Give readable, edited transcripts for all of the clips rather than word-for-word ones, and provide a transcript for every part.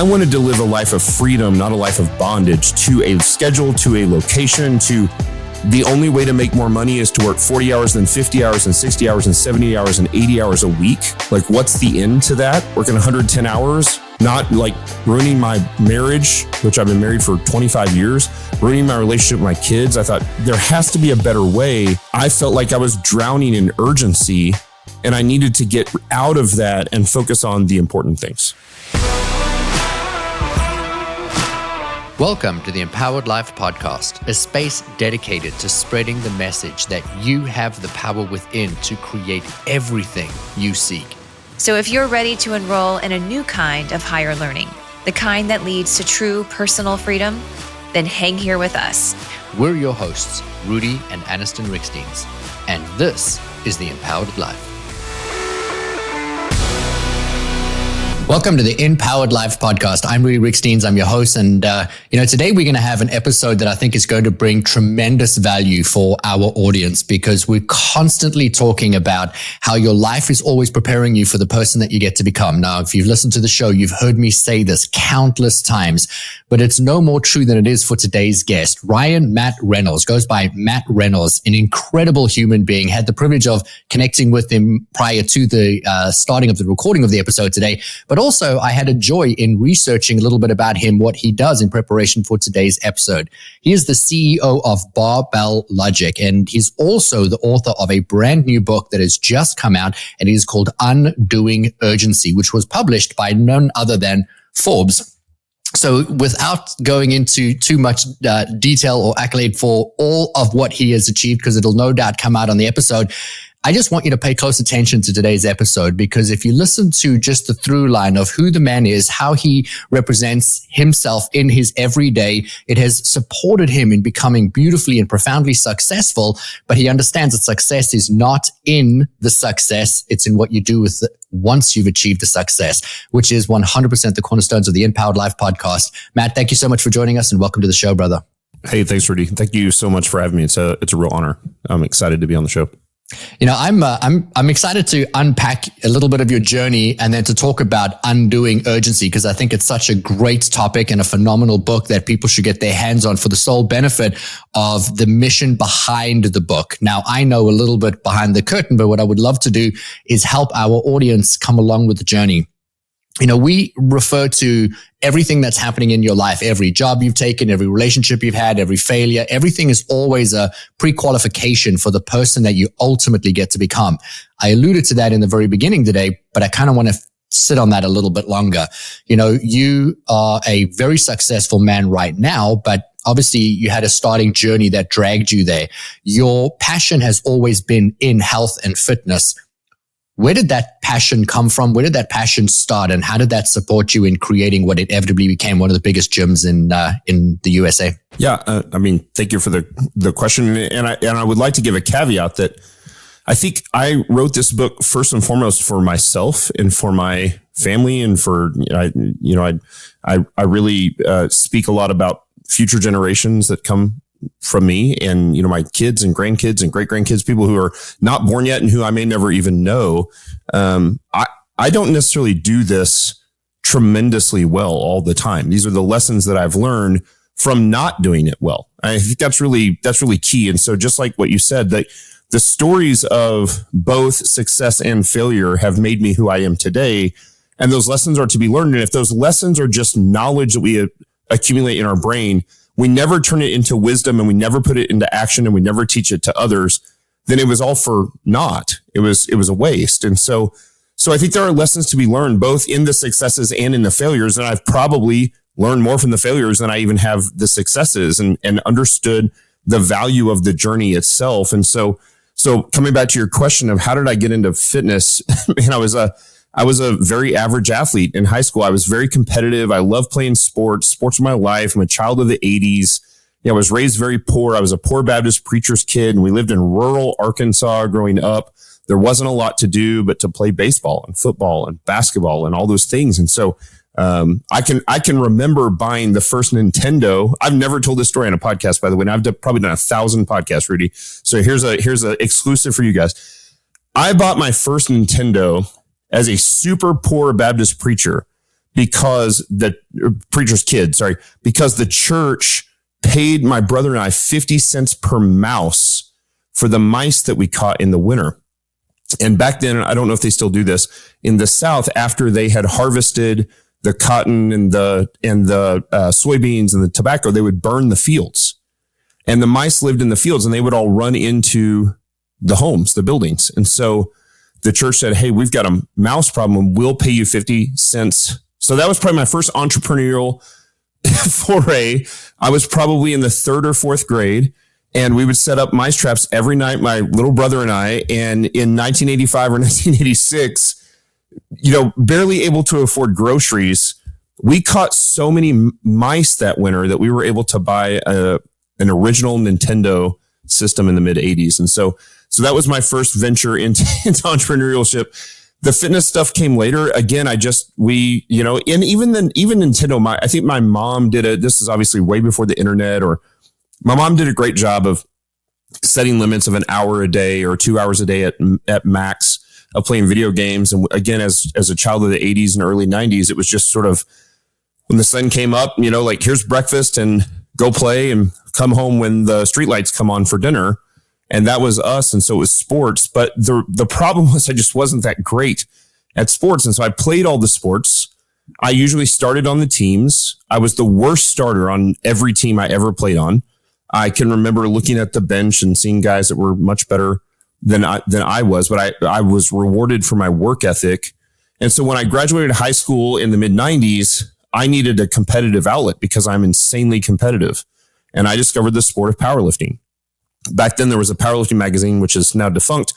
I wanted to live a life of freedom, not a life of bondage to a schedule, to a location, to the only way to make more money is to work 40 hours, then 50 hours, and 60 hours, and 70 hours, and 80 hours a week. Like, what's the end to that? Working 110 hours, not like ruining my marriage, which I've been married for 25 years, ruining my relationship with my kids. I thought there has to be a better way. I felt like I was drowning in urgency, and I needed to get out of that and focus on the important things. Welcome to the InPowered Life Podcast, a space dedicated to spreading the message that you have the power within to create everything you seek. So if you're ready to enroll in a new kind of higher learning, the kind that leads to true personal freedom, then hang here with us. We're your hosts, Rudi and Aniston Ricksteins, and this is the InPowered Life. Welcome to the InPowered Life Podcast. I'm Rudi Ricksteins. I'm your host. And, today we're going to have an episode that I think is going to bring tremendous value for our audience, because we're constantly talking about how your life is always preparing you for the person that you get to become. Now, if you've listened to the show, you've heard me say this countless times, but it's no more true than it is for today's guest. Matt Reynolds goes by Matt Reynolds, an incredible human being. Had the privilege of connecting with him prior to the starting of the recording of the episode today. But also, I had a joy in researching a little bit about him, what he does in preparation for today's episode. He is the CEO of Barbell Logic, and he's also the author of a brand new book that has just come out, and it is called Undoing Urgency, which was published by none other than Forbes. So without going into too much detail or accolade for all of what he has achieved, because it'll no doubt come out on the episode, I just want you to pay close attention to today's episode, because if you listen to just the through line of who the man is, how he represents himself in his everyday, it has supported him in becoming beautifully and profoundly successful. But he understands that success is not in the success. It's in what you do with it once you've achieved the success, which is 100% the cornerstones of the InPowered Life Podcast. Matt, thank you so much for joining us, and welcome to the show, brother. Hey, thanks, Rudi. Thank you so much for having me. It's a real honor. I'm excited to be on the show. You know, I'm excited to unpack a little bit of your journey and then to talk about undoing urgency, because I think it's such a great topic and a phenomenal book that people should get their hands on for the sole benefit of the mission behind the book. Now, I know a little bit behind the curtain, but what I would love to do is help our audience come along with the journey. You know, we refer to everything that's happening in your life, every job you've taken, every relationship you've had, every failure, everything is always a pre-qualification for the person that you ultimately get to become. I alluded to that in the very beginning today, but I kind of want to sit on that a little bit longer. You know, you are a very successful man right now, but obviously you had a starting journey that dragged you there. Your passion has always been in health and fitness. Where did that passion come from? Where did that passion start? And how did that support you in creating what inevitably became one of the biggest gyms in the USA? Yeah, thank you for the question. And I would like to give a caveat that I think I wrote this book first and foremost for myself and for my family, and for, I really speak a lot about future generations that come from me, and, my kids and grandkids and great grandkids, people who are not born yet and who I may never even know. I don't necessarily do this tremendously well all the time. These are the lessons that I've learned from not doing it well. I think that's really key. And so, just like what you said, that the stories of both success and failure have made me who I am today. And those lessons are to be learned. And if those lessons are just knowledge that we accumulate in our brain, we never turn it into wisdom, and we never put it into action, and we never teach it to others, then it was all for naught. It was a waste. And so I think there are lessons to be learned both in the successes and in the failures. And I've probably learned more from the failures than I even have the successes, and understood the value of the journey itself. And so coming back to your question of how did I get into fitness, man, I was a very average athlete in high school. I was very competitive. I love playing sports. Sports were my life. I'm a child of the 80s. I was raised very poor. I was a poor Baptist preacher's kid, and we lived in rural Arkansas growing up. There wasn't a lot to do but to play baseball and football and basketball and all those things. And so I can remember buying the first Nintendo. I've never told this story on a podcast, by the way, and I've probably done 1,000 podcasts, Rudi. So here's a exclusive for you guys. I bought my first Nintendo as a super poor Baptist preacher because the preacher's kid, because the church paid my brother and I 50 cents per mouse for the mice that we caught in the winter. And back then, I don't know if they still do this in the South, after they had harvested the cotton and the soybeans and the tobacco, they would burn the fields, and the mice lived in the fields, and they would all run into the homes, the buildings. And so the church said, hey, we've got a mouse problem. We'll pay you 50 cents. So that was probably my first entrepreneurial foray. I was probably in the 3rd or 4th grade, and we would set up mice traps every night, my little brother and I. And in 1985 or 1986, barely able to afford groceries, we caught so many mice that winter that we were able to buy an original Nintendo system in the mid 80s. And so that was my first venture into entrepreneurship. The fitness stuff came later. Again, and even Nintendo, I think my mom did it. This is obviously way before the internet, or my mom did a great job of setting limits of an hour a day or 2 hours a day at max of playing video games. And again, as a child of the 80s and early 90s, it was just sort of when the sun came up, like here's breakfast and go play and come home when the streetlights come on for dinner. And that was us. And so it was sports. But the problem was I just wasn't that great at sports. And so I played all the sports. I usually started on the teams. I was the worst starter on every team I ever played on. I can remember looking at the bench and seeing guys that were much better than I was, but I was rewarded for my work ethic. And so when I graduated high school in the mid 90s, I needed a competitive outlet because I'm insanely competitive. And I discovered the sport of powerlifting. Back then there was a powerlifting magazine, which is now defunct,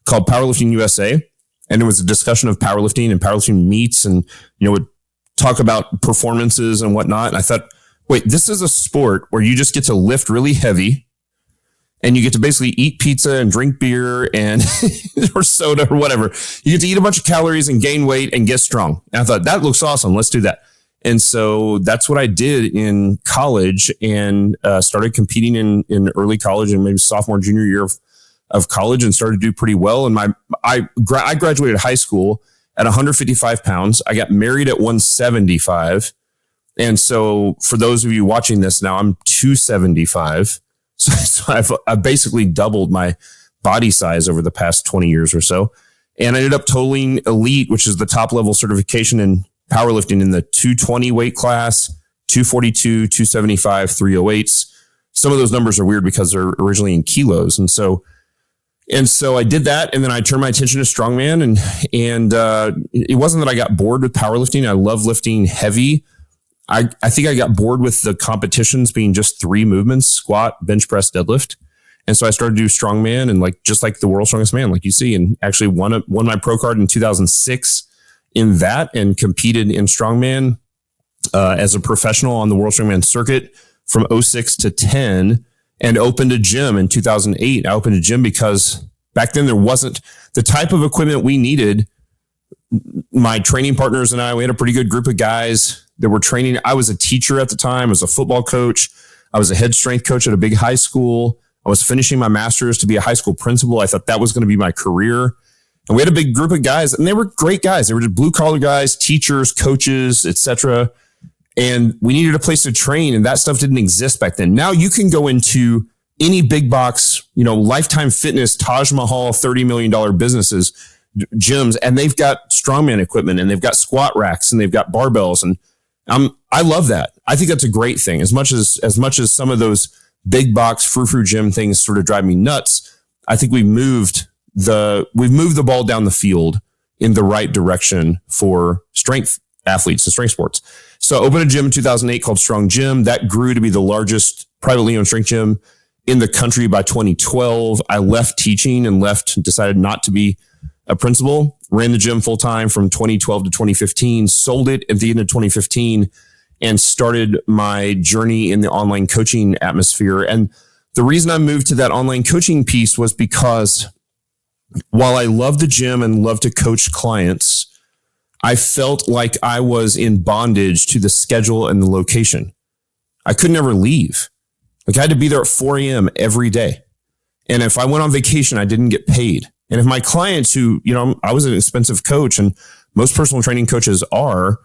called Powerlifting USA. And it was a discussion of powerlifting and powerlifting meets, and, would talk about performances and whatnot. And I thought, wait, this is a sport where you just get to lift really heavy and you get to basically eat pizza and drink beer and or soda or whatever. You get to eat a bunch of calories and gain weight and get strong. And I thought, that looks awesome. Let's do that. And so that's what I did in college, and started competing in early college and maybe sophomore, junior year of college, and started to do pretty well. And I graduated high school at 155 pounds. I got married at 175. And so for those of you watching this now, I'm 275. So I've basically doubled my body size over the past 20 years or so. And I ended up totaling elite, which is the top level certification in powerlifting, in the 220 weight class, 242, 275, 308s. Some of those numbers are weird because they're originally in kilos. And so I did that. And then I turned my attention to strongman, and it wasn't that I got bored with powerlifting. I love lifting heavy. I think I got bored with the competitions being just 3 movements: squat, bench press, deadlift. And so I started to do strongman, and just like the world's strongest man, like you see, and actually won my pro card in 2006 in that, and competed in strongman as a professional on the world strongman circuit from 06 to 10, and opened a gym in 2008. I opened a gym because back then there wasn't the type of equipment we needed. My training partners and I, we had a pretty good group of guys that were training. I was a teacher at the time. I was a football coach. I was a head strength coach at a big high school. I was finishing my master's to be a high school principal. I thought that was going to be my career. And we had a big group of guys, and they were great guys. They were just blue collar guys, teachers, coaches, etc. And we needed a place to train, and that stuff didn't exist back then. Now you can go into any big box, Lifetime Fitness, Taj Mahal, $30 million businesses, gyms, and they've got strongman equipment, and they've got squat racks, and they've got barbells. And I love that. I think that's a great thing. As much as some of those big box frou-frou gym things sort of drive me nuts, I think we've moved the ball down the field in the right direction for strength athletes and strength sports. So I opened a gym in 2008 called Strong Gym. That grew to be the largest privately owned strength gym in the country by 2012. I left teaching and decided not to be a principal, ran the gym full time from 2012 to 2015, sold it at the end of 2015, and started my journey in the online coaching atmosphere. And the reason I moved to that online coaching piece was because while I love the gym and love to coach clients, I felt like I was in bondage to the schedule and the location. I could never leave. I had to be there at 4 a.m. every day. And if I went on vacation, I didn't get paid. And if my clients who, I was an expensive coach, and most personal training coaches are,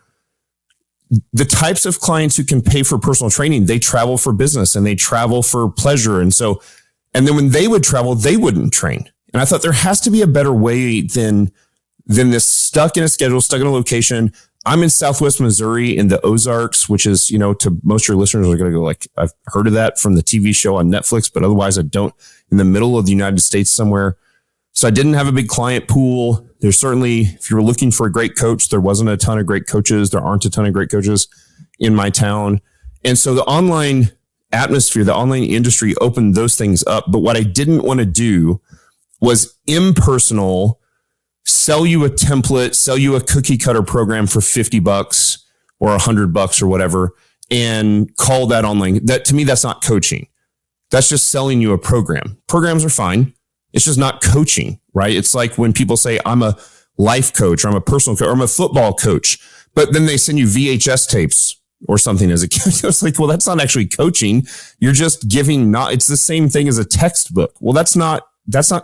the types of clients who can pay for personal training, they travel for business and they travel for pleasure. And then when they would travel, they wouldn't train. And I thought there has to be a better way than this stuck in a schedule, stuck in a location. I'm in Southwest Missouri in the Ozarks, which is, to most of your listeners are going to go like, I've heard of that from the TV show on Netflix, but otherwise I don't, in the middle of the United States somewhere. So I didn't have a big client pool. There's certainly, if you were looking for a great coach, there wasn't a ton of great coaches. There aren't a ton of great coaches in my town. And so the online atmosphere, the online industry opened those things up. But what I didn't want to do was impersonal, sell you a template, sell you a cookie cutter program for $50 or $100 or whatever, and call that online. That, to me, that's not coaching. That's just selling you a program. Programs are fine. It's just not coaching, right? It's like when people say, I'm a life coach, or I'm a personal coach, or I'm a football coach, but then they send you VHS tapes or something as a kid. It's like, well, that's not actually coaching. You're just giving, it's the same thing as a textbook. Well, that's not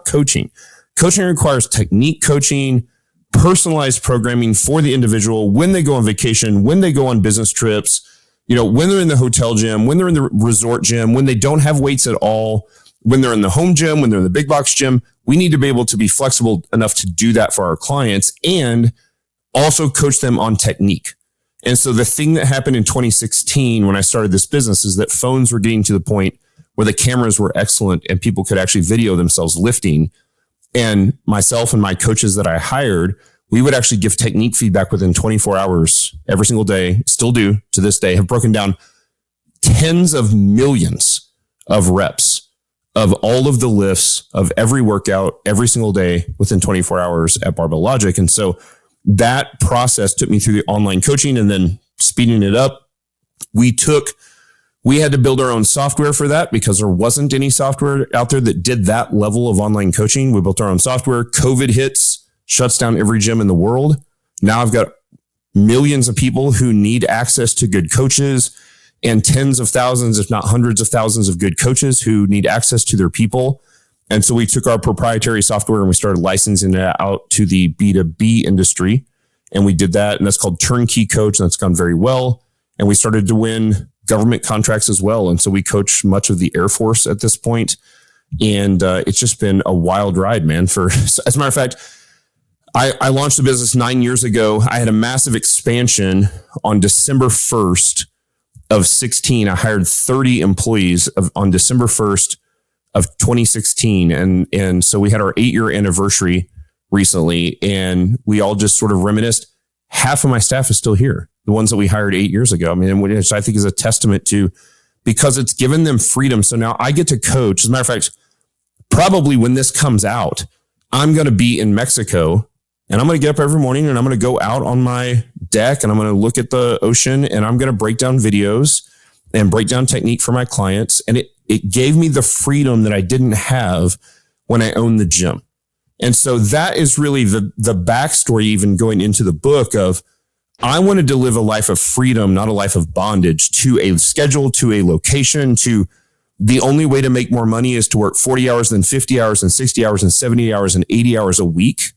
coaching. Coaching requires technique coaching, personalized programming for the individual when they go on vacation, when they go on business trips, when they're in the hotel gym, when they're in the resort gym, when they don't have weights at all, when they're in the home gym, when they're in the big box gym. We need to be able to be flexible enough to do that for our clients and also coach them on technique. And so the thing that happened in 2016 when I started this business is that phones were getting to the point where the cameras were excellent and people could actually video themselves lifting. And myself and my coaches that I hired, we would actually give technique feedback within 24 hours every single day, still do to this day, have broken down tens of millions of reps of all of the lifts of every workout every single day within 24 hours at Barbell Logic. And so that process took me through the online coaching and then speeding it up. We had to build our own software for that because there wasn't any software out there that did that level of online coaching. We built our own software. COVID hits, shuts down every gym in the world. Now I've got millions of people who need access to good coaches and tens of thousands, if not hundreds of thousands of good coaches who need access to their people. And so we took our proprietary software and we started licensing it out to the B2B industry. And we did that. And that's called Turnkey Coach. And that's gone very well. And we started to win government contracts as well. And so we coach much of the Air Force at this point. And it's just been a wild ride, man. As a matter of fact, I launched the business 9 years ago. I had a massive expansion on December 1st of 16. I hired 30 employees on December 1st of 2016. And so we had our 8-year anniversary recently and we all just sort of reminisced. Half of my staff is still here. The ones that we hired 8 years ago. I mean, which I think is a testament to, because it's given them freedom. So now I get to coach. As a matter of fact, probably when this comes out, I'm going to be in Mexico and I'm going to get up every morning and I'm going to go out on my deck and I'm going to look at the ocean and I'm going to break down videos and break down technique for my clients. And it gave me the freedom that I didn't have when I owned the gym. And so that is really the backstory, even going into the book of, I wanted to live a life of freedom, not a life of bondage to a schedule, to a location, to the only way to make more money is to work 40 hours, then 50 hours, and 60 hours, and 70 hours, and 80 hours a week.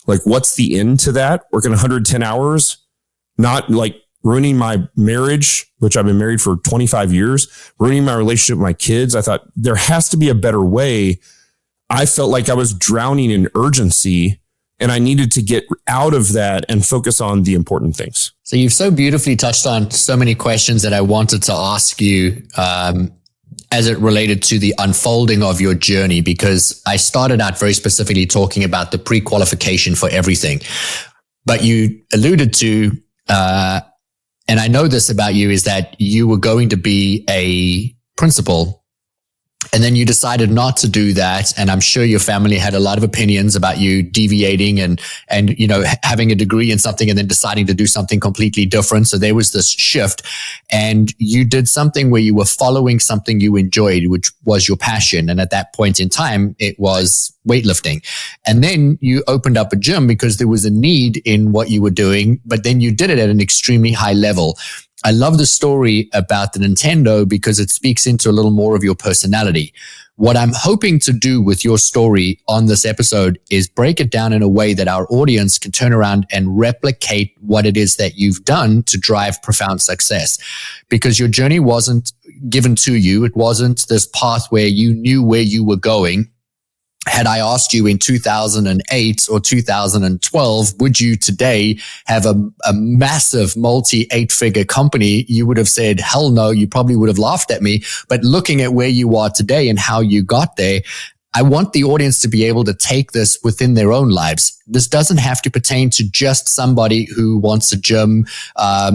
Like, what's the end to that? Working 110 hours, not like ruining my marriage, which I've been married for 25 years, ruining my relationship with my kids. I thought there has to be a better way. I felt like I was drowning in urgency and I needed to get out of that and focus on the important things. So you've so beautifully touched on so many questions that I wanted to ask you as it related to the unfolding of your journey, because I started out very specifically talking about the pre-qualification for everything. But you alluded to, and I know this about you, is that you were going to be a principal. And then you decided not to do that. And I'm sure your family had a lot of opinions about you deviating and, you know, having a degree in something and then deciding to do something completely different. So there was this shift and you did something where you were following something you enjoyed, which was your passion. And at that point in time, it was weightlifting. And then you opened up a gym because there was a need in what you were doing, but then you did it at an extremely high level. I love the story about the Nintendo because it speaks into a little more of your personality. What I'm hoping to do with your story on this episode is break it down in a way that our audience can turn around and replicate what it is that you've done to drive profound success. Because your journey wasn't given to you. It wasn't this path where you knew where you were going. Had I asked you in 2008 or 2012, would you today have a massive multi-8-figure company? You would have said, hell no, you probably would have laughed at me. But looking at where you are today and how you got there, I want the audience to be able to take this within their own lives. This doesn't have to pertain to just somebody who wants a gym,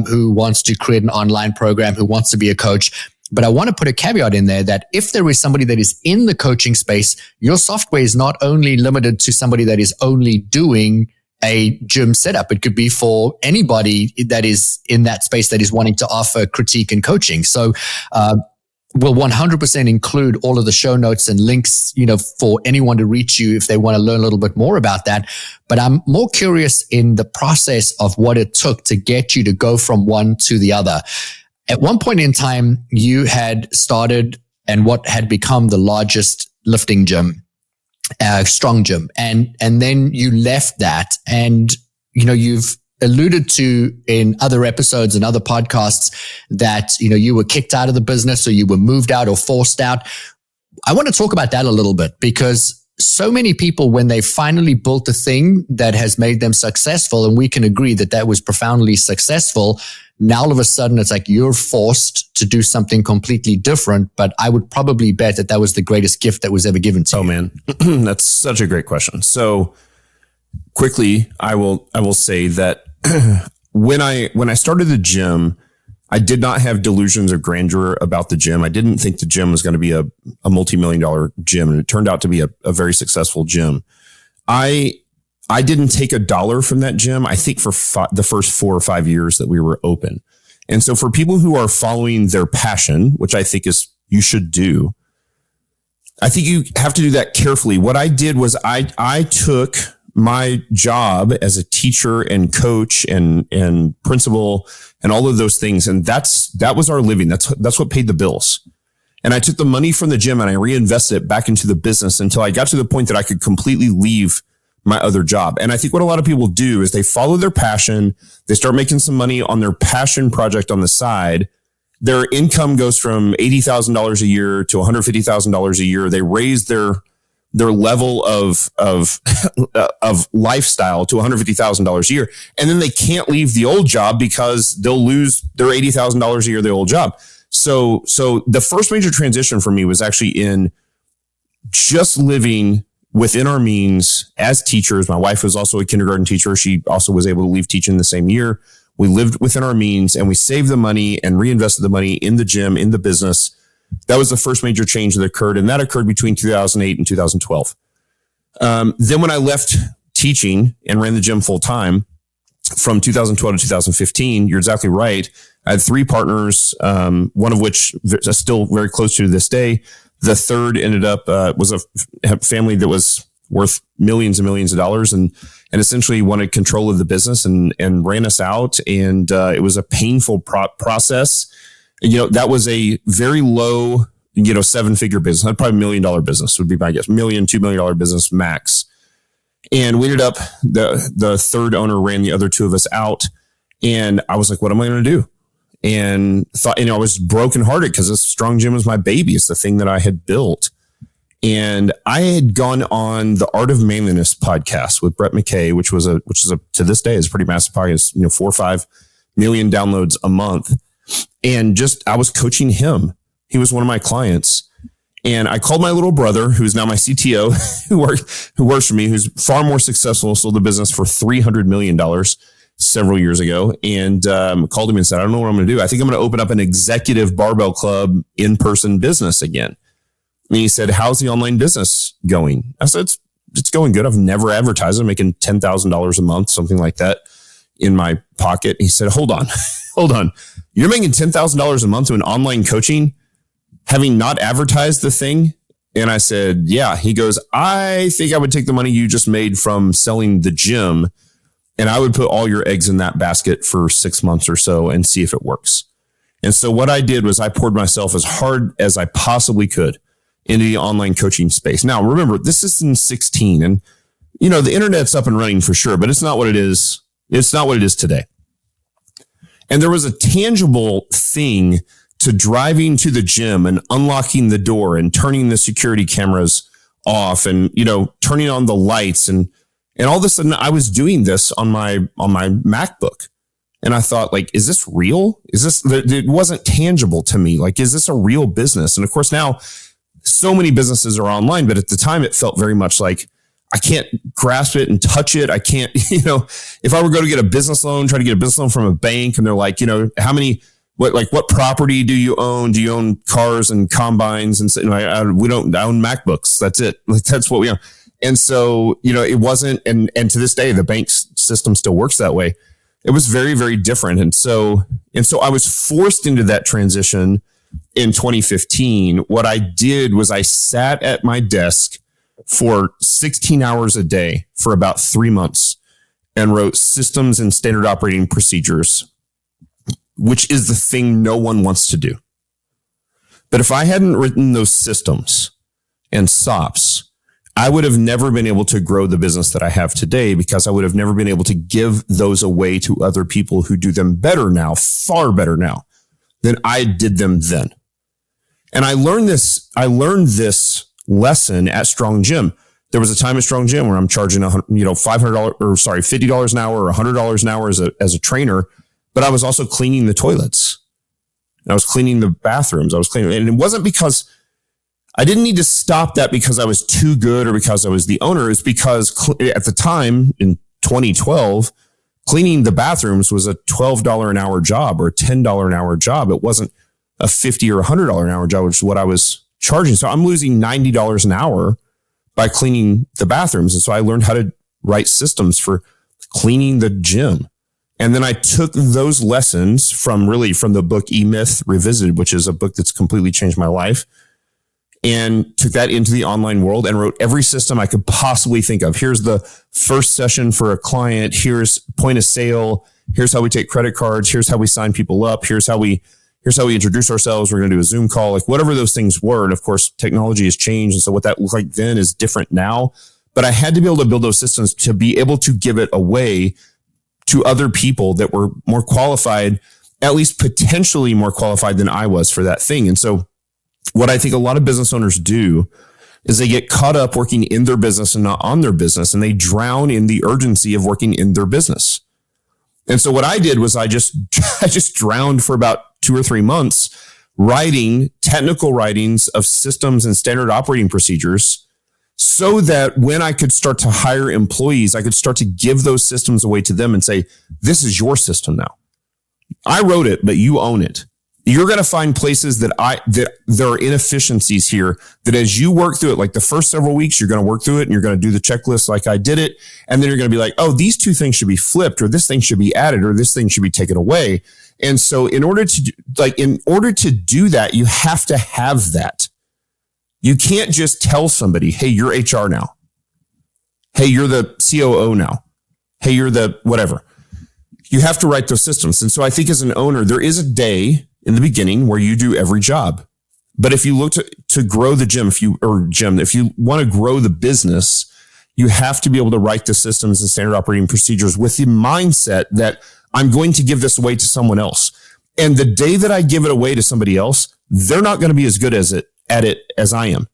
who wants to create an online program, who wants to be a coach. But I want to put a caveat in there that if there is somebody that is in the coaching space, your software is not only limited to somebody that is only doing a gym setup. It could be for anybody that is in that space that is wanting to offer critique and coaching. So, we'll 100% include all of the show notes and links, for anyone to reach you if they want to learn a little bit more about that. But I'm more curious in the process of what it took to get you to go from one to the other. At one point in time, you had started and what had become the largest lifting gym, strong gym. And then you left that and, you've alluded to in other episodes and other podcasts that, you were kicked out of the business or you were moved out or forced out. I want to talk about that a little bit because so many people, when they finally built a thing that has made them successful, and we can agree that that was profoundly successful, now all of a sudden it's like you're forced to do something completely different. But I would probably bet that that was the greatest gift that was ever given to you. Oh man, that's such a great question. So quickly, I will say that when I started the gym, I did not have delusions of grandeur about the gym. I didn't think the gym was going to be a multi-million-dollar gym, and it turned out to be a very successful gym. I didn't take $1 from that gym, I think, for the first 4 or 5 years that we were open. And so for people who are following their passion, which I think is you should do, I think you have to do that carefully. What I did was I took my job as a teacher and coach and principal and all of those things. And that was our living. That's what paid the bills. And I took the money from the gym and I reinvested it back into the business until I got to the point that I could completely leave my other job. And I think what a lot of people do is they follow their passion. They start making some money on their passion project on the side. Their income goes from $80,000 a year to $150,000 a year. They raise their level of lifestyle to $150,000 a year. And then they can't leave the old job because they'll lose their $80,000 a year, the old job. So the first major transition for me was actually in just living within our means as teachers. My wife was also a kindergarten teacher. She also was able to leave teaching the same year. We lived within our means and we saved the money and reinvested the money in the gym, in the business. That was the first major change that occurred. And that occurred between 2008 and 2012. Then when I left teaching and ran the gym full time from 2012 to 2015, you're exactly right. I had 3 partners, one of which is still very close to this day. The third ended up, was a family that was worth millions and millions of dollars and essentially wanted control of the business and ran us out. And, it was a painful process. That was a very low, 7-figure business. Probably $1 million business would be my guess. $1 million, $2 million business max. And we ended up, the third owner ran the other 2 of us out. And I was like, what am I going to do? And thought, I was brokenhearted because this strong gym was my baby. It's the thing that I had built. And I had gone on the Art of Manliness podcast with Brett McKay, which is to this day is a pretty massive podcast, 4 or 5 million downloads a month. And I was coaching him. He was one of my clients. And I called my little brother, who's now my CTO, who works for me, who's far more successful, sold the business for $300 million several years ago, and called him and said, I don't know what I'm going to do. I think I'm going to open up an executive barbell club in-person business again. And he said, how's the online business going? I said, it's going good. I've never advertised. I'm making $10,000 a month, something like that in my pocket. He said, hold on. You're making $10,000 a month doing online coaching, having not advertised the thing? And I said, yeah. He goes, I think I would take the money you just made from selling the gym and I would put all your eggs in that basket for 6 months or so and see if it works. And so what I did was I poured myself as hard as I possibly could into the online coaching space. Now, remember, this is in 16 and, the internet's up and running for sure, but it's not what it is. It's not what it is today. And there was a tangible thing to driving to the gym and unlocking the door and turning the security cameras off and, turning on the lights and all of a sudden I was doing this on my MacBook. And I thought, like, is this real? It wasn't tangible to me. Like, is this a real business? And of course now so many businesses are online, but at the time it felt very much like I can't grasp it and touch it. I can't, if I were going to get a business loan, try to get a business loan from a bank and they're like, what property do you own? Do you own cars and combines? And so, I own MacBooks. That's it. Like, that's what we own. And so, it wasn't, and to this day, the bank system still works that way. It was very, very different. And so I was forced into that transition in 2015. What I did was I sat at my desk for 16 hours a day for about 3 months and wrote systems and standard operating procedures, which is the thing no one wants to do. But if I hadn't written those systems and SOPs, I would have never been able to grow the business that I have today because I would have never been able to give those away to other people who do them better now, far better now than I did them then. And I learned this lesson at Strong Gym. There was a time at Strong Gym where I'm charging $50 an hour or $100 an hour as a trainer, but I was also cleaning the toilets. I was cleaning the bathrooms. And it wasn't because I didn't need to stop that because I was too good or because I was the owner. It's because at the time in 2012, cleaning the bathrooms was a $12 an hour job or a $10 an hour job. It wasn't a $50 or $100 an hour job, which is what I was charging. So I'm losing $90 an hour by cleaning the bathrooms. And so I learned how to write systems for cleaning the gym. And then I took those lessons from the book E-Myth Revisited, which is a book that's completely changed my life, and took that into the online world and wrote every system I could possibly think of. Here's the first session for a client. Here's point of sale. Here's how we take credit cards. Here's how we sign people up. Here's how we introduce ourselves. We're going to do a Zoom call, like whatever those things were. And of course, technology has changed. And so what that looked like then is different now. But I had to be able to build those systems to be able to give it away to other people that were more qualified, at least potentially more qualified than I was for that thing. And so what I think a lot of business owners do is they get caught up working in their business and not on their business, and they drown in the urgency of working in their business. And so what I did was I just drowned for about 2 or 3 months writing technical writings of systems and standard operating procedures so that when I could start to hire employees, I could start to give those systems away to them and say, this is your system now. I wrote it, but you own it. You're going to find places that there are inefficiencies here that as you work through it, like the first several weeks, you're going to work through it and you're going to do the checklist like I did it. And then you're going to be like, oh, these 2 things should be flipped, or this thing should be added, or this thing should be taken away. And so in order to do that, you have to have that. You can't just tell somebody, hey, you're HR now. Hey, you're the COO now. Hey, you're the whatever. You have to write those systems. And so I think as an owner, there is a day in the beginning where you do every job. But if you look to grow the gym, if you want to grow the business, you have to be able to write the systems and standard operating procedures with the mindset that I'm going to give this away to someone else. And the day that I give it away to somebody else, they're not going to be as good at it as I am.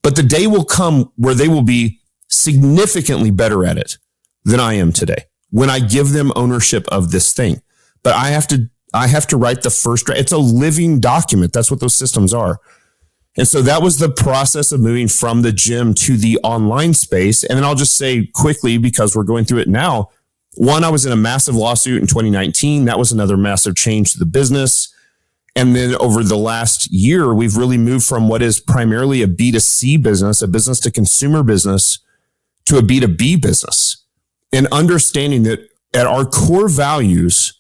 But the day will come where they will be significantly better at it than I am today when I give them ownership of this thing. But I have to write the first draft. It's a living document. That's what those systems are. And so that was the process of moving from the gym to the online space. And then I'll just say quickly, because we're going through it now, one, I was in a massive lawsuit in 2019. That was another massive change to the business. And then over the last year, we've really moved from what is primarily a B2C business, a business to consumer business, to a B2B business. And understanding that at our core values,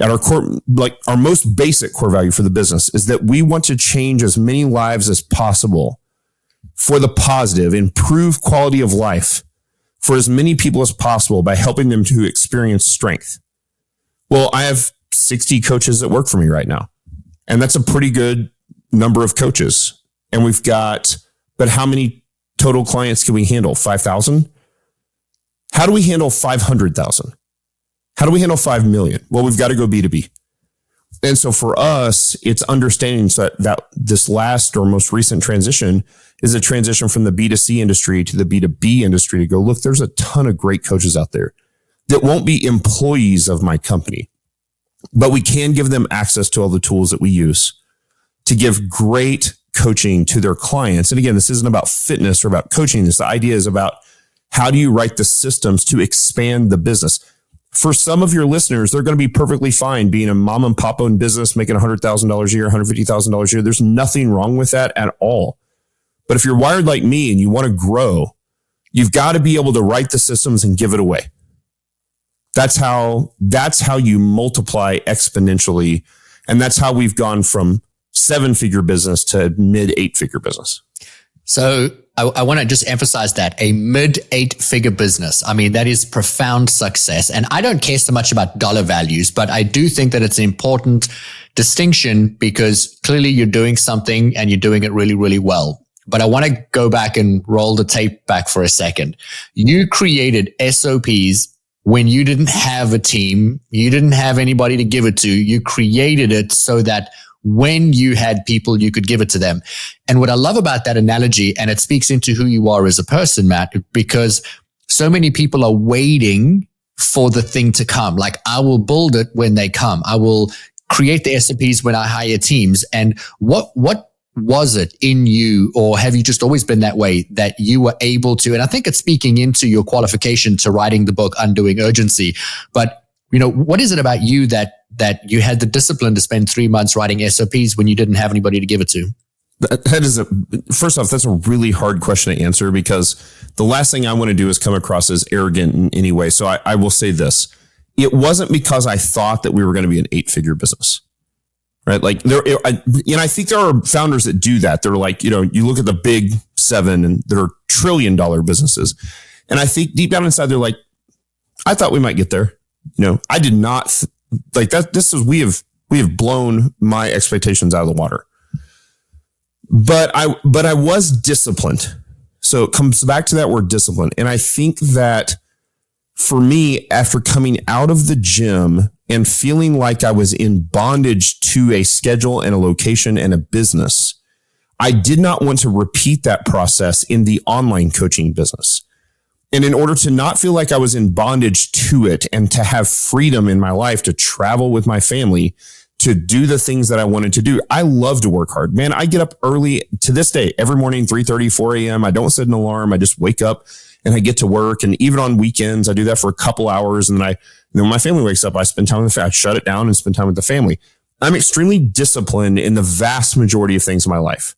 at our core, like our most basic core value for the business is that we want to change as many lives as possible for the positive, improve quality of life for as many people as possible by helping them to experience strength. Well, I have 60 coaches that work for me right now. And that's a pretty good number of coaches. And but how many total clients can we handle? 5,000? How do we handle 500,000? How do we handle 5 million? Well, we've got to go B2B. And so for us, it's understanding that this last or most recent transition is a transition from the B2C industry to the B2B industry to go, look, there's a ton of great coaches out there that won't be employees of my company, but we can give them access to all the tools that we use to give great coaching to their clients. And again, this isn't about fitness or about coaching. The idea is about how do you write the systems to expand the business? For some of your listeners, they're going to be perfectly fine being a mom and pop owned business, making $100,000 a year, $150,000 a year. There's nothing wrong with that at all. But if you're wired like me and you want to grow, you've got to be able to write the systems and give it away. That's how you multiply exponentially. And that's how we've gone from 7-figure business to mid 8-figure business. So I want to just emphasize that a mid 8-figure business. I mean, that is profound success. And I don't care so much about dollar values, but I do think that it's an important distinction because clearly you're doing something and you're doing it really, really well. But I want to go back and roll the tape back for a second. You created SOPs when you didn't have a team, you didn't have anybody to give it to. You created it so that when you had people, you could give it to them. And what I love about that analogy, and it speaks into who you are as a person, Matt, because so many people are waiting for the thing to come. Like, I will build it when they come. I will create the SOPs when I hire teams. And what was it in you, or have you just always been that way, that you were able to, and I think it's speaking into your qualification to writing the book, Undoing Urgency, but what is it about you that you had the discipline to spend 3 months writing SOPs when you didn't have anybody to give it to? First off, that's a really hard question to answer because the last thing I want to do is come across as arrogant in any way. So I will say this. It wasn't because I thought that we were going to be an 8-figure business, right? Like I think there are founders that do that. They're like, you look at the big 7 and they're $1 trillion businesses. And I think deep down inside, they're like, I thought we might get there. I did not like that. We have blown my expectations out of the water, but I was disciplined. So it comes back to that word discipline. And I think that for me, after coming out of the gym and feeling like I was in bondage to a schedule and a location and a business, I did not want to repeat that process in the online coaching business. And in order to not feel like I was in bondage to it and to have freedom in my life to travel with my family, to do the things that I wanted to do, I love to work hard. Man, I get up early to this day, every morning, 3:30, 4 a.m. I don't set an alarm. I just wake up and I get to work. And even on weekends, I do that for a couple hours. And then when my family wakes up, I spend time with the family. I shut it down and spend time with the family. I'm extremely disciplined in the vast majority of things in my life.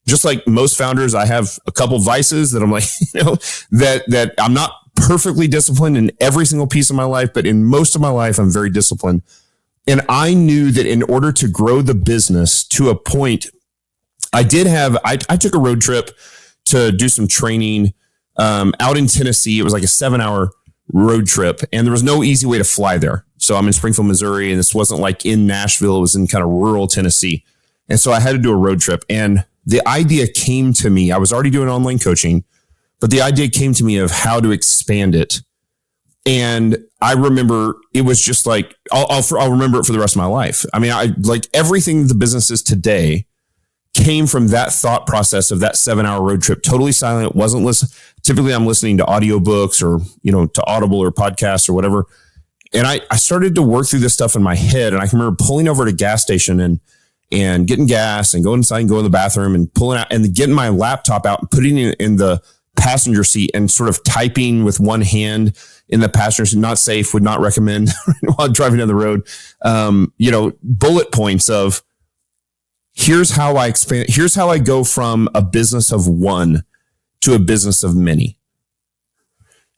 Just like most founders, I have a couple vices that I'm like, that I'm not perfectly disciplined in every single piece of my life, but in most of my life, I'm very disciplined. And I knew that in order to grow the business to a point, I took a road trip to do some training out in Tennessee. It was like a 7-hour road trip and there was no easy way to fly there. So I'm in Springfield, Missouri, and this wasn't like in Nashville. It was in kind of rural Tennessee. And so I had to do a road trip, and the idea came to me. I was already doing online coaching, but the idea came to me of how to expand it. And I remember it was just like, I'll remember it for the rest of my life. I mean, everything the business is today came from that thought process of that 7-hour road trip, totally silent. Wasn't listening. Typically I'm listening to audiobooks or, to Audible or podcasts or whatever. And I started to work through this stuff in my head. And I can remember pulling over at a gas station and getting gas and going inside and going to the bathroom and pulling out and getting my laptop out and putting it in the passenger seat and sort of typing with one hand in the passenger seat. Not safe, would not recommend while driving down the road. Bullet points of here's how I expand. Here's how I go from a business of one to a business of many.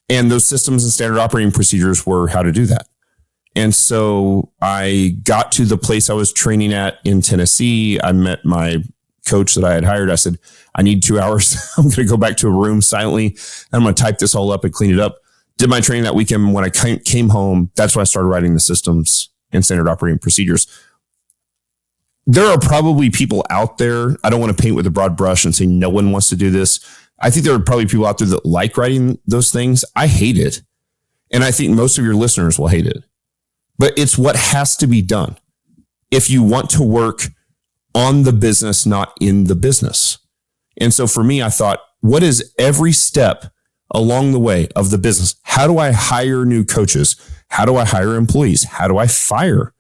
And those systems and standard operating procedures were how to do that. And so I got to the place I was training at in Tennessee. I met my coach that I had hired. I said, I need 2 hours. I'm going to go back to a room silently. And I'm going to type this all up and clean it up. Did my training that weekend. When I came home, that's when I started writing the systems and standard operating procedures. there are probably people out there. I don't want to paint with a broad brush and say no one wants to do this. I think there are probably people out there that like writing those things. I hate it. And I think most of your listeners will hate it. But it's what has to be done if you want to work on the business, not in the business. And so for me, I thought, what is every step along the way of the business? How do I hire new coaches? How do I hire employees? How do I fire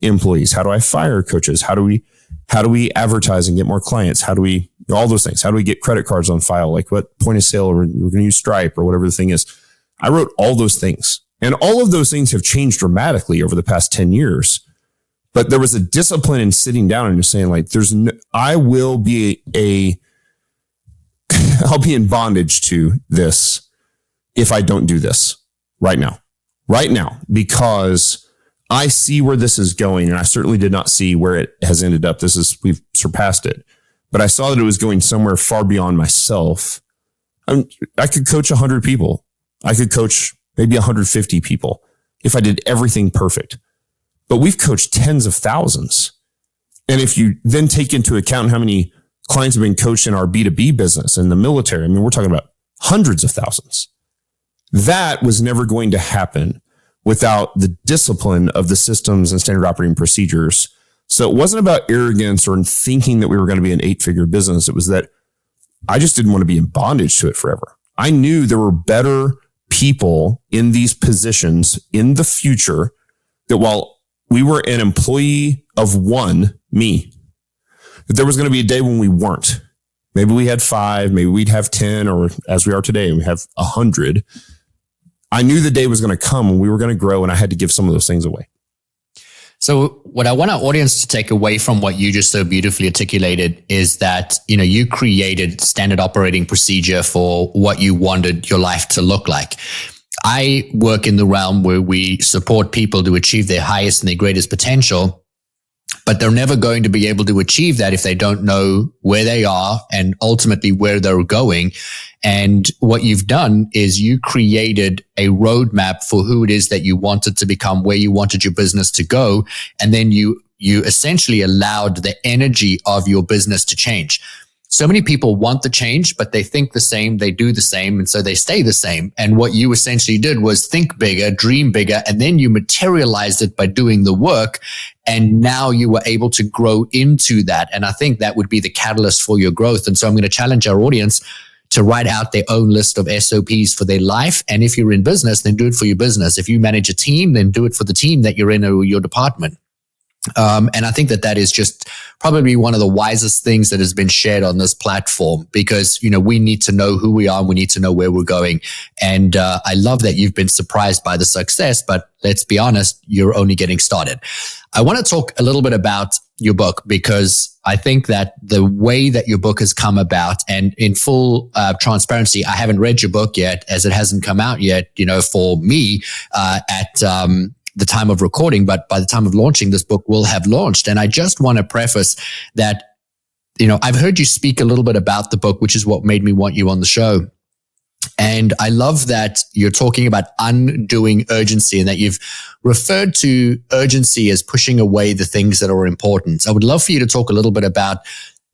employees? How do I fire coaches? How do we advertise and get more clients? How do we, all those things? How do we get credit cards on file? Like what point of sale, or we're going to use Stripe or whatever the thing is. I wrote all those things, and all of those things have changed dramatically over the past 10 years. But there was a discipline in sitting down and just saying, like, I'll be in bondage to this if I don't do this right now, because I see where this is going, and I certainly did not see where it has ended up. We've surpassed it, but I saw that it was going somewhere far beyond myself. I could coach 100 people. I could coach maybe 150 people if I did everything perfect, but we've coached tens of thousands. And if you then take into account how many clients have been coached in our B2B business and the military, I mean, we're talking about hundreds of thousands. That was never going to happen without the discipline of the systems and standard operating procedures. So it wasn't about arrogance or thinking that we were going to be an 8-figure business. It was that I just didn't want to be in bondage to it forever. I knew there were better people in these positions in the future, that while we were an employee of one, me, that there was going to be a day when we weren't. Maybe we had 5, maybe we'd have 10, or as we are today, we have 100. I knew the day was going to come when we were going to grow, and I had to give some of those things away. So what I want our audience to take away from what you just so beautifully articulated is that, you created standard operating procedure for what you wanted your life to look like. I work in the realm where we support people to achieve their highest and their greatest potential, but they're never going to be able to achieve that if they don't know where they are and ultimately where they're going. And what you've done is you created a roadmap for who it is that you wanted to become, where you wanted your business to go. And then you essentially allowed the energy of your business to change. So many people want the change, but they think the same, they do the same, and so they stay the same. And what you essentially did was think bigger, dream bigger, and then you materialized it by doing the work. And now you were able to grow into that. And I think that would be the catalyst for your growth. And so I'm going to challenge our audience to write out their own list of SOPs for their life. And if you're in business, then do it for your business. If you manage a team, then do it for the team that you're in or your department. And I think that is just probably one of the wisest things that has been shared on this platform, because, we need to know who we are and we need to know where we're going. And I love that you've been surprised by the success, but let's be honest, you're only getting started. I want to talk a little bit about your book, because I think that the way that your book has come about, and in full transparency, I haven't read your book yet, as it hasn't come out yet, for me at the time of recording, but by the time of launching, this book will have launched. And I just want to preface that, I've heard you speak a little bit about the book, which is what made me want you on the show. And I love that you're talking about undoing urgency, and that you've referred to urgency as pushing away the things that are important. I would love for you to talk a little bit about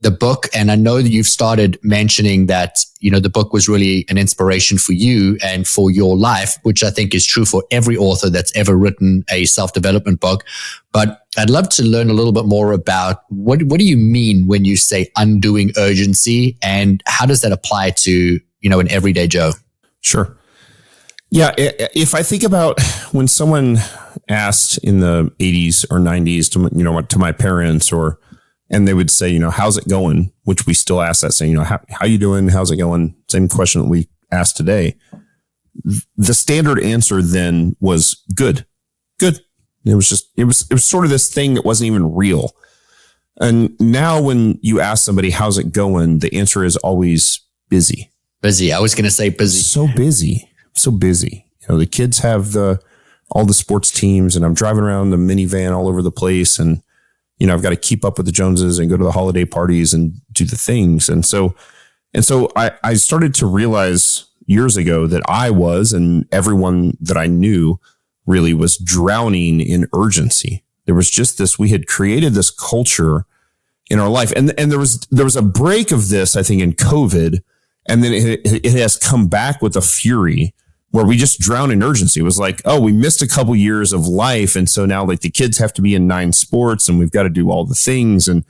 the book. And I know that you've started mentioning that, the book was really an inspiration for you and for your life, which I think is true for every author that's ever written a self-development book. But I'd love to learn a little bit more about what do you mean when you say undoing urgency, and how does that apply to, an everyday Joe? Sure. Yeah. If I think about when someone asked in the 80s or 90s to my parents, and they would say, how's it going? Which we still ask that, saying, how you doing? How's it going? Same question that we ask today. The standard answer then was good. It was sort of this thing that wasn't even real. And now when you ask somebody, how's it going? The answer is always busy. Busy. I was going to say busy. So busy. The kids have all the sports teams, and I'm driving around the minivan all over the place, and I've got to keep up with the Joneses and go to the holiday parties and do the things. And so I started to realize years ago that I was, and everyone that I knew really was, drowning in urgency. There was just we had created this culture in our life. And there was a break of this, I think, in COVID. And then it has come back with a fury where we just drown in urgency. It was like, oh, we missed a couple years of life. And so now like the kids have to be in 9 sports and we've got to do all the things. And,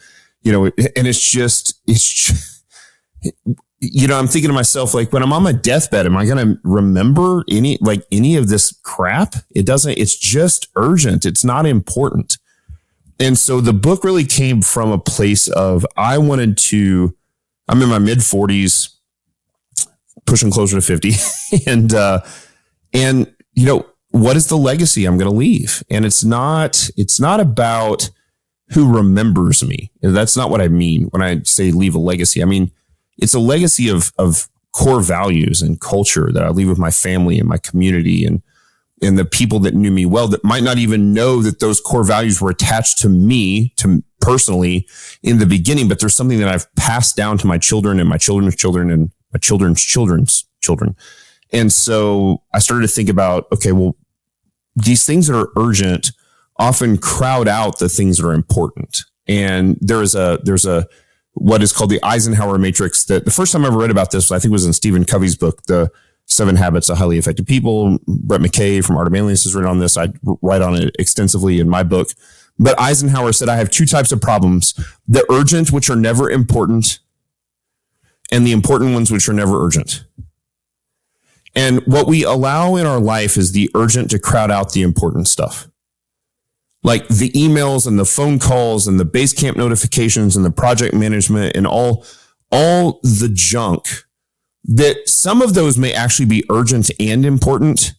and it's just, I'm thinking to myself, like when I'm on my deathbed, am I going to remember any of this crap? It's just urgent. It's not important. And so the book really came from a place of, I'm in my mid 40s, pushing closer to 50. and what is the legacy I'm going to leave? And it's not about who remembers me. That's not what I mean when I say leave a legacy. I mean, it's a legacy of core values and culture that I leave with my family and my community and the people that knew me well that might not even know that those core values were attached to me, to personally in the beginning, but there's something that I've passed down to my children and my children's children and my children's children's children. And so I started to think about, okay, well, these things that are urgent often crowd out the things that are important. And there's a what is called the Eisenhower matrix that the first time I ever read about this, I think was in Stephen Covey's book, The 7 Habits of Highly Effective People. Brett McKay from Art of Manliness has written on this. I write on it extensively in my book. But Eisenhower said, I have 2 types of problems: the urgent, which are never important, and the important ones, which are never urgent. And what we allow in our life is the urgent to crowd out the important stuff. Like the emails and the phone calls and the base camp notifications and the project management and all the junk, that some of those may actually be urgent and important.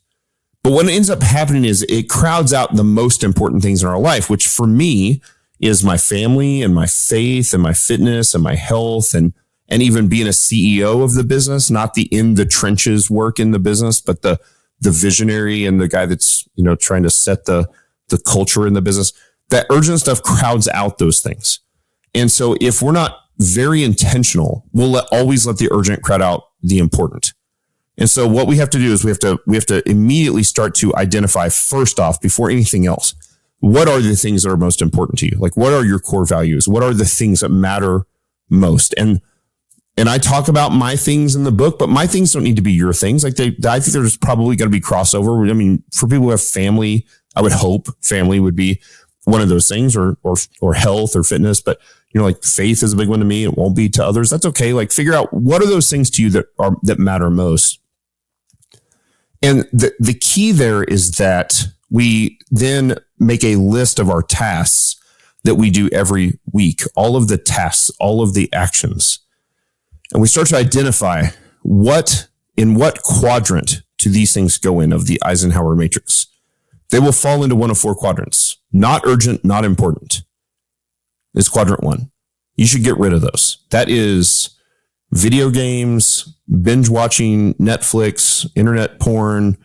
But what ends up happening is it crowds out the most important things in our life, which for me is my family and my faith and my fitness and my health and even being a CEO of the business, not the in the trenches work in the business, but the visionary and the guy that's, trying to set the culture in the business. That urgent stuff crowds out those things. And so if we're not very intentional, we'll always let the urgent crowd out the important. And so what we have to do is we have to immediately start to identify, first off, before anything else, what are the things that are most important to you? Like, what are your core values? What are the things that matter most? And I talk about my things in the book, but my things don't need to be your things. Like I think there's probably going to be crossover. I mean, for people who have family, I would hope family would be one of those things, or health or fitness. But like faith is a big one to me. It won't be to others. That's okay. Like figure out what are those things to you that matter most. And the key there is that we then make a list of our tasks that we do every week, all of the tasks, all of the actions. And we start to identify in what quadrant do these things go in of the Eisenhower matrix. They will fall into one of 4 quadrants. Not urgent, not important is quadrant 1. You should get rid of those. That is video games, binge watching Netflix, internet porn,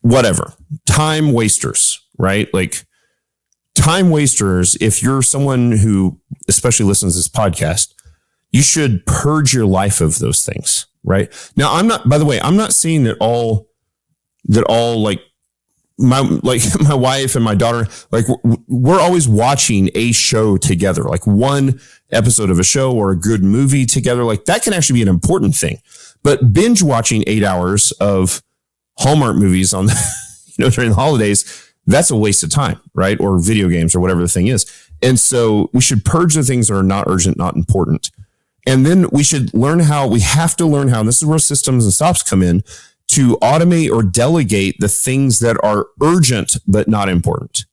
whatever. Time wasters, right? Like time wasters, if you're someone who especially listens to this podcast, you should purge your life of those things, right? Now, I'm not saying that all like my wife and my daughter, like we're always watching a show together, like one episode of a show or a good movie together. Like that can actually be an important thing, but binge watching 8 hours of Hallmark movies on, during the holidays, that's a waste of time, right? Or video games or whatever the thing is. And so we should purge the things that are not urgent, not important. And then we have to learn how, and this is where systems and stops come in, to automate or delegate the things that are urgent but not important.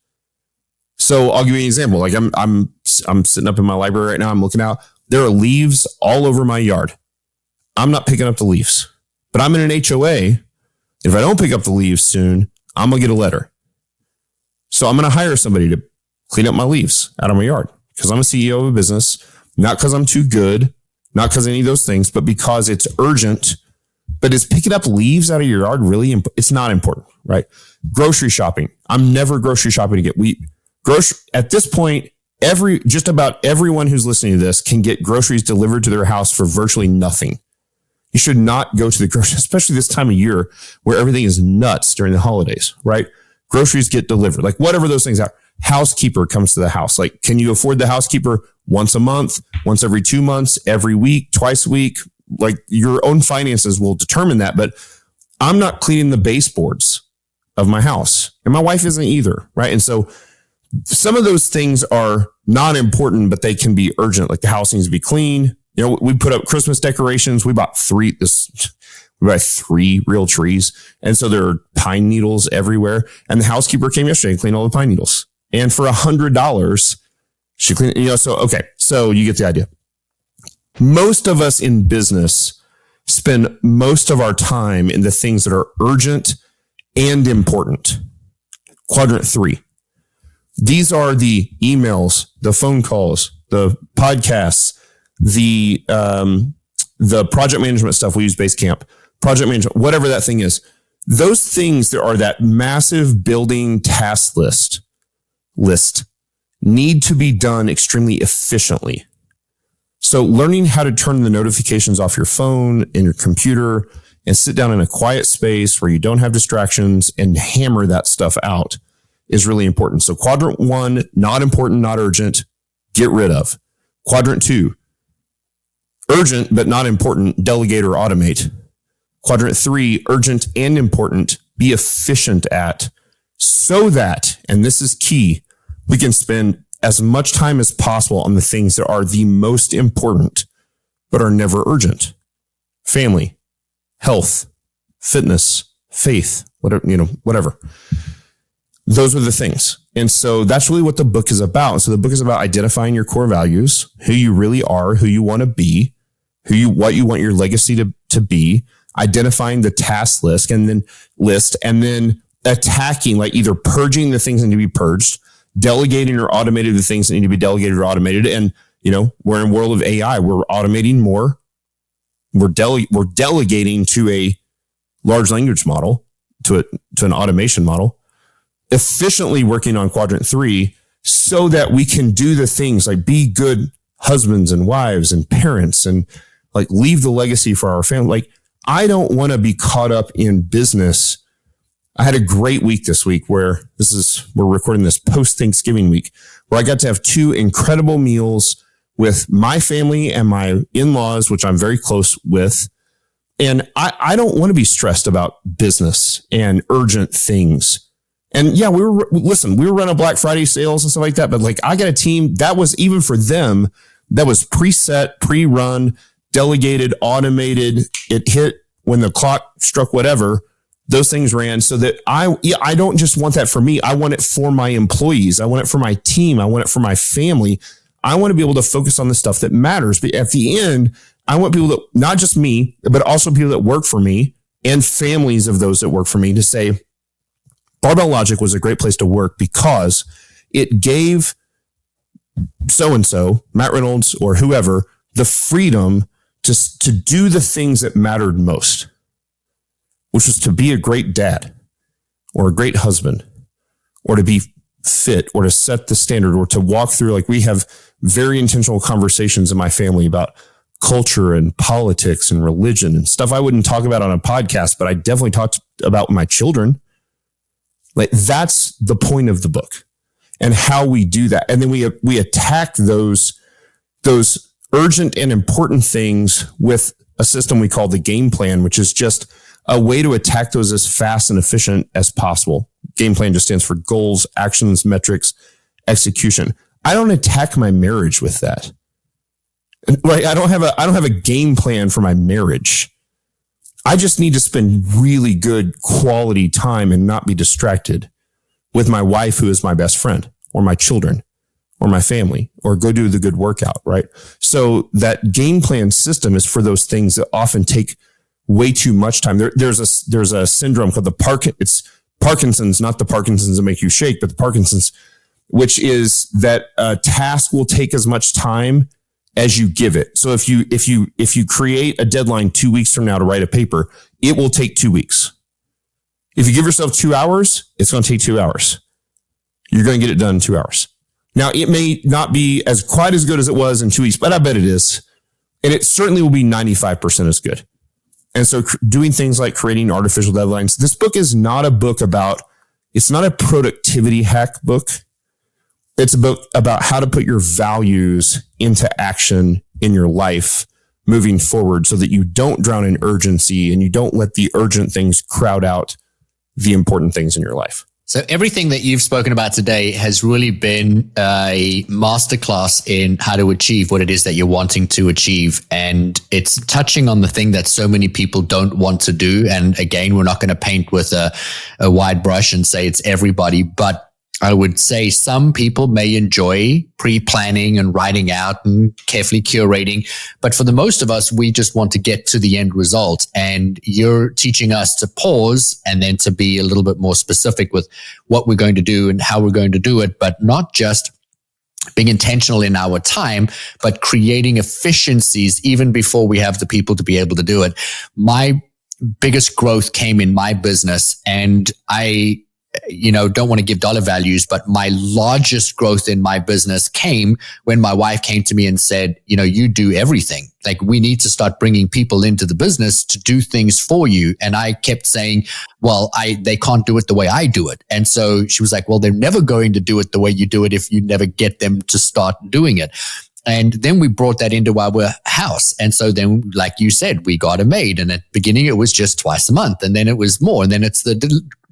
So I'll give you an example. Like I'm sitting up in my library right now. I'm looking out. There are leaves all over my yard. I'm not picking up the leaves, but I'm in an HOA. If I don't pick up the leaves soon, I'm gonna get a letter. So I'm gonna hire somebody to clean up my leaves out of my yard because I'm a CEO of a business, not because I'm too good, not because of any of those things, but because it's urgent. But is picking up leaves out of your yard really it's not important, right? Grocery shopping. I'm never grocery shopping to get wheat. At this point, just about everyone who's listening to this can get groceries delivered to their house for virtually nothing. You should not go to the grocery, especially this time of year where everything is nuts during the holidays, right? Groceries get delivered, like whatever those things are. Housekeeper comes to the house. Like, can you afford the housekeeper? once a month, once every 2 months, every week, twice a week. Like your own finances will determine that. But I'm not cleaning the baseboards of my house, and my wife isn't either. Right. And so some of those things are not important, but they can be urgent. Like the house needs to be clean. You know, we put up Christmas decorations. We bought 3 real trees. And so there are pine needles everywhere. And the housekeeper came yesterday and cleaned all the pine needles. And for $100, she cleaned, so you get the idea. Most of us in business spend most of our time in the things that are urgent and important. Quadrant 3. These are the emails, the phone calls, the podcasts, the project management stuff. We use Basecamp, project management, whatever that thing is. Those things that are that massive building task list need to be done extremely efficiently. So learning how to turn the notifications off your phone and your computer and sit down in a quiet space where you don't have distractions and hammer that stuff out is really important. So quadrant 1, not important, not urgent, get rid of. Quadrant 2, urgent, but not important, delegate or automate. Quadrant 3, urgent and important, be efficient at, so that, and this is key, we can spend as much time as possible on the things that are the most important, but are never urgent. Family, health, fitness, faith, whatever. Those are the things. And so that's really what the book is about. So the book is about identifying your core values, who you really are, who you want to be, what you want your legacy to be, identifying the task list and then attacking, like either purging the things that need to be purged, delegating or automating the things that need to be delegated or automated. And, we're in a world of AI. We're automating more. We're delegating to a large language model, to an automation model, efficiently working on quadrant 3 so that we can do the things like be good husbands and wives and parents and like leave the legacy for our family. Like I don't want to be caught up in business. I had a great week this week where we're recording this post-Thanksgiving week where I got to have 2 incredible meals with my family and my in-laws, which I'm very close with. And I don't want to be stressed about business and urgent things. And yeah, we were running Black Friday sales and stuff like that. But like I got a team that was, even for them, that was preset, pre-run, delegated, automated. It hit when the clock struck, whatever. Those things ran so that I don't just want that for me. I want it for my employees. I want it for my team. I want it for my family. I want to be able to focus on the stuff that matters. But at the end, I want people that, not just me, but also people that work for me and families of those that work for me to say, Barbell Logic was a great place to work because it gave so-and-so, Matt Reynolds or whoever, the freedom to do the things that mattered most, which was to be a great dad or a great husband or to be fit or to set the standard or to walk through. Like we have very intentional conversations in my family about culture and politics and religion and stuff I wouldn't talk about on a podcast, but I definitely talked about with my children. Like that's the point of the book and how we do that. And then we attack those urgent and important things with a system we call the game plan, which is just a way to attack those as fast and efficient as possible. Game plan just stands for goals, actions, metrics, execution. I don't attack my marriage with that. Like I don't have a game plan for my marriage. I just need to spend really good quality time and not be distracted with my wife, who is my best friend, or my children, or my family, or go do the good workout, right? So that game plan system is for those things that often take way too much time. There's a syndrome called it's Parkinson's, not the Parkinson's that make you shake, but the Parkinson's, which is that a task will take as much time as you give it. So if you create a deadline 2 weeks from now to write a paper, it will take 2 weeks. If you give yourself 2 hours, it's going to take 2 hours. You're going to get it done in 2 hours. Now, it may not be quite as good as it was in 2 weeks, but I bet it is. And it certainly will be 95% as good. And so doing things like creating artificial deadlines, this book is not a book it's not a productivity hack book. It's about how to put your values into action in your life moving forward so that you don't drown in urgency and you don't let the urgent things crowd out the important things in your life. So everything that you've spoken about today has really been a masterclass in how to achieve what it is that you're wanting to achieve. And it's touching on the thing that so many people don't want to do. And again, we're not going to paint with a wide brush and say it's everybody, but I would say some people may enjoy pre-planning and writing out and carefully curating. But for the most of us, we just want to get to the end result. And you're teaching us to pause and then to be a little bit more specific with what we're going to do and how we're going to do it, but not just being intentional in our time, but creating efficiencies even before we have the people to be able to do it. My biggest growth came in my business, and I don't want to give dollar values, but my largest growth in my business came when my wife came to me and said, you do everything. Like, we need to start bringing people into the business to do things for you. And I kept saying, well, they can't do it the way I do it. And so she was like, well, they're never going to do it the way you do it if you never get them to start doing it. And then we brought that into our house. And so then, like you said, we got a maid. And at the beginning, it was just twice a month. And then it was more. And then it's the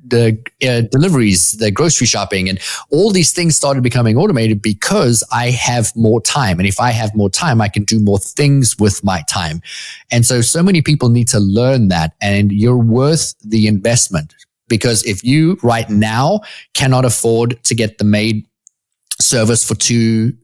deliveries, the grocery shopping, and all these things started becoming automated because I have more time. And if I have more time, I can do more things with my time. And so many people need to learn that, and you're worth the investment, because if you right now cannot afford to get the maid service for 2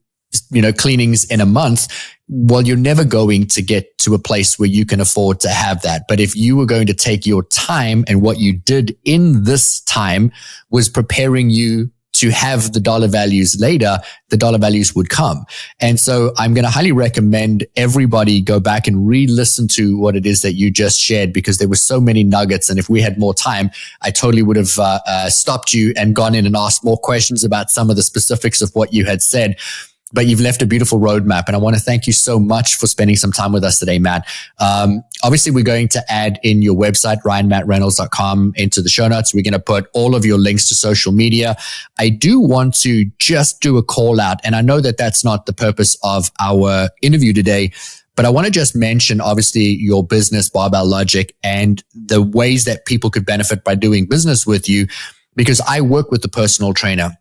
cleanings in a month, well, you're never going to get to a place where you can afford to have that. But if you were going to take your time, and what you did in this time was preparing you to have the dollar values later, the dollar values would come. And so I'm going to highly recommend everybody go back and re-listen to what it is that you just shared, because there were so many nuggets. And if we had more time, I totally would have stopped you and gone in and asked more questions about some of the specifics of what you had said. But you've left a beautiful roadmap, and I want to thank you so much for spending some time with us today, Matt. Obviously, we're going to add in your website, ryanmattreynolds.com, into the show notes. We're going to put all of your links to social media. I do want to just do a call out, and I know that that's not the purpose of our interview today, but I want to just mention, obviously, your business, Barbell Logic, and the ways that people could benefit by doing business with you, because I work with the personal trainer.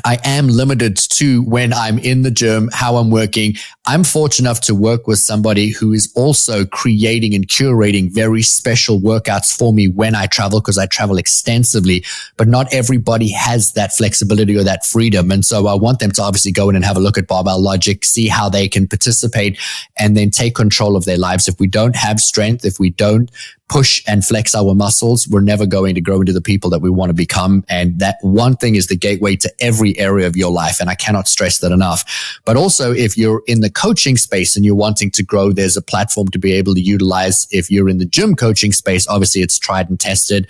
I am limited to when I'm in the gym, how I'm working. I'm fortunate enough to work with somebody who is also creating and curating very special workouts for me when I travel, because I travel extensively, but not everybody has that flexibility or that freedom. And so I want them to obviously go in and have a look at Barbell Logic, see how they can participate, and then take control of their lives. If we don't have strength, if we don't push and flex our muscles, we're never going to grow into the people that we want to become. And that one thing is the gateway to every area of your life. And I cannot stress that enough. But also, if you're in the coaching space and you're wanting to grow, there's a platform to be able to utilize. If you're in the gym coaching space, obviously it's tried and tested.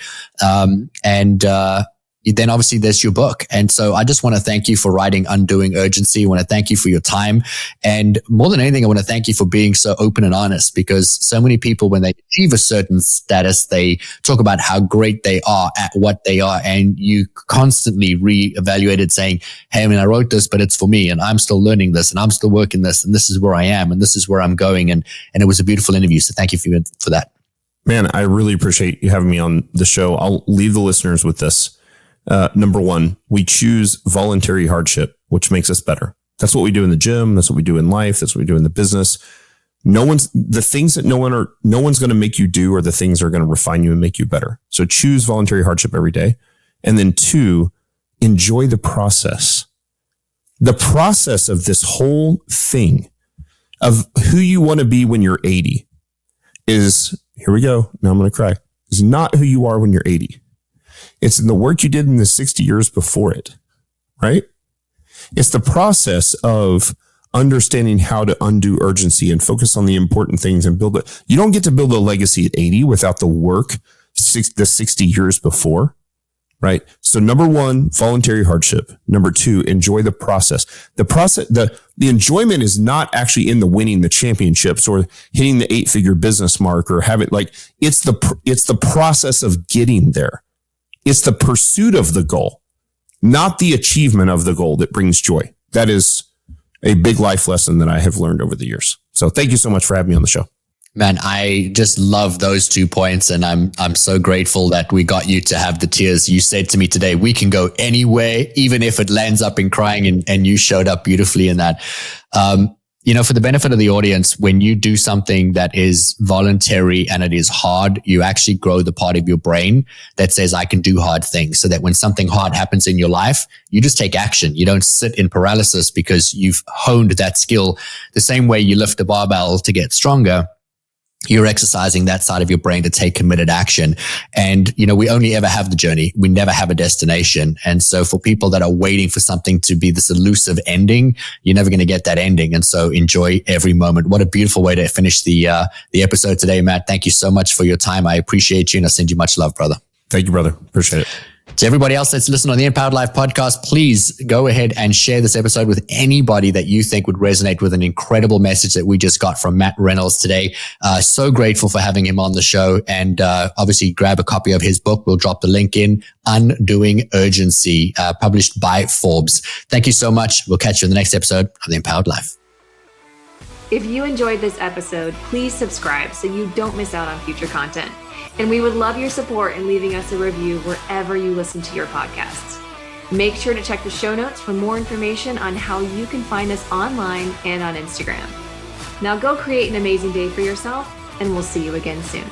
Then obviously there's your book. And so I just want to thank you for writing Undoing Urgency. I want to thank you for your time. And more than anything, I want to thank you for being so open and honest, because so many people, when they achieve a certain status, they talk about how great they are at what they are. And you constantly reevaluated saying, hey, I wrote this, but it's for me, and I'm still learning this, and I'm still working this, and this is where I am, and this is where I'm going. And it was a beautiful interview. So thank you for that. Man, I really appreciate you having me on the show. I'll leave the listeners with this. Number one, we choose voluntary hardship, which makes us better. That's what we do in the gym. That's what we do in life. That's what we do in the business. The things that no one's going to make you do are the things that are going to refine you and make you better. So choose voluntary hardship every day. And then 2, enjoy the process. The process of this whole thing of who you want to be when you're 80 is, here we go. Now I'm going to cry. Is not who you are when you're 80. It's in the work you did in the 60 years before it, right? It's the process of understanding how to undo urgency and focus on the important things and build it. You don't get to build a legacy at 80 without the work the 60 years before, right? So number 1, voluntary hardship. Number 2, enjoy the process. The enjoyment is not actually in the winning the championships or hitting the 8-figure business mark or have it it's the process of getting there. It's the pursuit of the goal. not the achievement of the goal that brings joy. That is a big life lesson that I have learned over the years. So thank you so much for having me on the show. Man, I just love those 2 points. And I'm so grateful that we got you to have the tears. You said to me today, we can go anywhere, even if it lands up in crying, and you showed up beautifully in that. For the benefit of the audience, when you do something that is voluntary and it is hard, you actually grow the part of your brain that says, I can do hard things, so that when something hard happens in your life, you just take action. You don't sit in paralysis because you've honed that skill. The same way you lift a barbell to get stronger, you're exercising that side of your brain to take committed action. And, we only ever have the journey. We never have a destination. And so for people that are waiting for something to be this elusive ending, you're never going to get that ending. And so enjoy every moment. What a beautiful way to finish the episode today, Matt. Thank you so much for your time. I appreciate you, and I send you much love, brother. Thank you, brother. Appreciate it. To everybody else that's listening on the InPowered Life podcast, please go ahead and share this episode with anybody that you think would resonate with an incredible message that we just got from Matt Reynolds today. So grateful for having him on the show, and obviously grab a copy of his book. We'll drop the link in, Undoing Urgency, published by Forbes. Thank you so much. We'll catch you in the next episode of the InPowered Life. If you enjoyed this episode, please subscribe so you don't miss out on future content. And we would love your support in leaving us a review wherever you listen to your podcasts. Make sure to check the show notes for more information on how you can find us online and on Instagram. Now go create an amazing day for yourself, and we'll see you again soon.